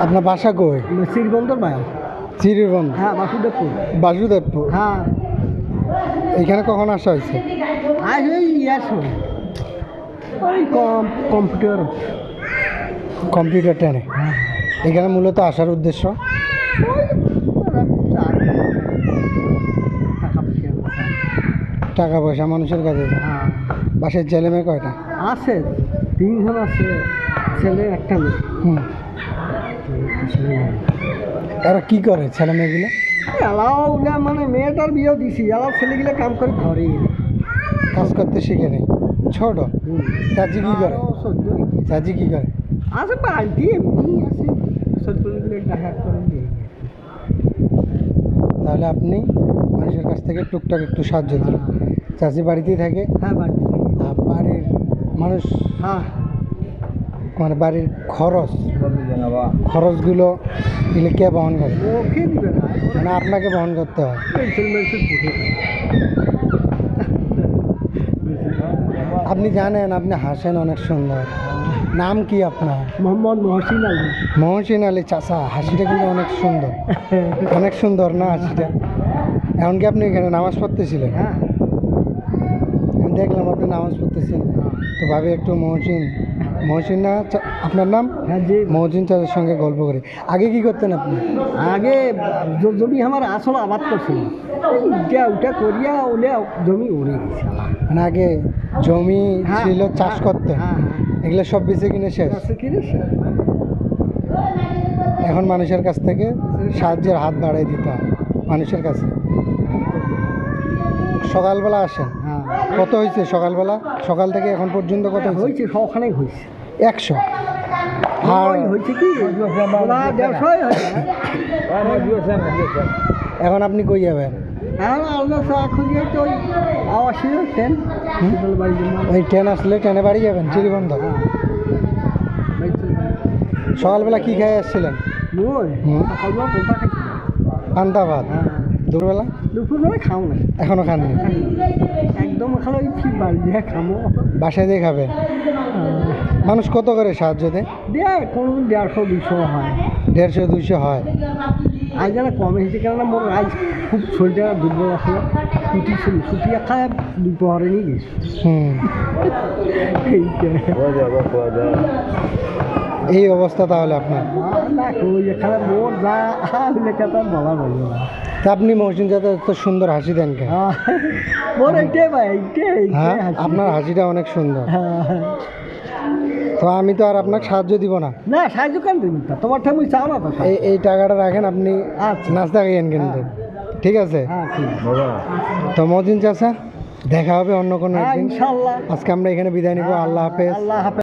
আপনার বাসা কই? শ্রীবন্দর ভাই। চিরিবন্ধ? হ্যাঁ, বাসুদেবপুর। বাসুদেবপুর? হ্যাঁ। এখানে কখন আসা হয়েছে? আজ ওই ওই কম্পিউটার কম্পিউটার ট্রেনে? এখানে মূলত আসার উদ্দেশ্য টাকা পয়সা মানুষের কাছে। হ্যাঁ। বাসায় ছেলে মেয়ে কয়টা আছে? 3 জন আছে, ছেলে একটা মেয়ে। তারা কি করে ছেলে মেয়েগুলো? এলাওগুলা মানে মেয়েটার বিয়েও দিছি, এলাও ছেলেগুলো কাম করে ঘরে কাজ করতে শিখে নেই। ছোট চাচি কি করে? চাচি কি করে? আছে বাড়িতে এমনি আছে, টাকা করে দিয়ে। তাহলে আপনি মানুষের কাছ থেকে টুকটাক একটু সাহায্য দিন। চাচি বাড়িতেই থাকে? হ্যাঁ, বাড়িতে। আর বাড়ির মানুষ? হ্যাঁ, মানে বাড়ির খরচগুলো দিলে কে বহন করে? ওকে দিবে না, মানে আপনাকে বহন করতে হয়। আপনি জানেন আপনি হাসেন অনেক সুন্দর। নাম কি আপনার? মোহাম্মদ মহসিন আলী। মহসিন আলী চাচা, হাসিটা কিন্তু অনেক সুন্দর। অনেক সুন্দর না হাসিটা? এমনকি আপনি এখানে নামাজ পড়তেছিলেন? হ্যাঁ, আমি দেখলাম আপনি নামাজ পড়তেছেন, তো ভাবি একটু মহসিন না আপনার নাম? হ্যাঁ জি। মহসিন চাচার সঙ্গে গল্প করি। আগে কি করতেন আপনি? আগে জমি আমার আসলে আবাদ করছিল, ওটা করিয়া ওলে জমি উড়ে গেছে। মানে আগে জমি ছিল, চাষ করতেন? হ্যাঁ, এগুলো সব বেঁচে কিনে শেষ? এখন মানুষের কাছ থেকে সাহায্যের হাত বাড়াই দিতে হয় মানুষের কাছে। সকালবেলা আসেন? হ্যাঁ। কত হয়েছে সকালবেলা? সকাল থেকে এখন পর্যন্ত কত হয়েছে? সবখানেই হয়েছে 100। আর হয়েছে কি 150 এখন আপনি কই যাবেন? হ্যাঁ, আমরা খুঁজিয়ে তো ওই আওয়াসি ট্রেন, ওই ট্রেন আসলে ট্রেনে বাড়ি যাবেন চিরিবন্ধ? সকালবেলা কি খেয়ে আসছিলেন? পান্তা ভাত? দুপুরবেলা? দুপুরবেলা খাও না। এখনো খাননি? একদম খালো ঠিক বাড়ি দিয়ে খামো। বাসায় দিয়ে খাবেন? মানুষ কত করে সাহায্য দেয়? কোনো 150-200 হয়। 150-200 হয়? আজ যেন কম এসেছে, কেননা মোর আজ খুব শরীরটা দুর্বল আসলে, ছুটি ছিল, ছুটি খায় দুপুরে নিয়ে গেছি। এই অবস্থা তাহলে আপনার? না, এখানে মোর যা লেখাটা বলা বলবো না। তা আপনি মহসিন চাচা এত সুন্দর হাসি দেন কেন? মোর এইটাই ভাই, হ্যাঁ, আপনার হাসিটা অনেক সুন্দর। তো আমি তো আর আপনাকে সাহায্য দিব না। না, সাহায্য কেন দিবেন? তোমার ঠাকুর চাও না তো। এই টাকাটা রাখেন, আপনি নাস্তা খাইয়েন কিন্তু। ঠিক আছে? তো মহসিন চাচা দেখা হবে অন্য কোনো একদিন। ইনশাআল্লাহ। আজকে আমরা এখানে বিদায় নিব। আল্লাহ হাফেজ। আল্লাহ হাফেজ।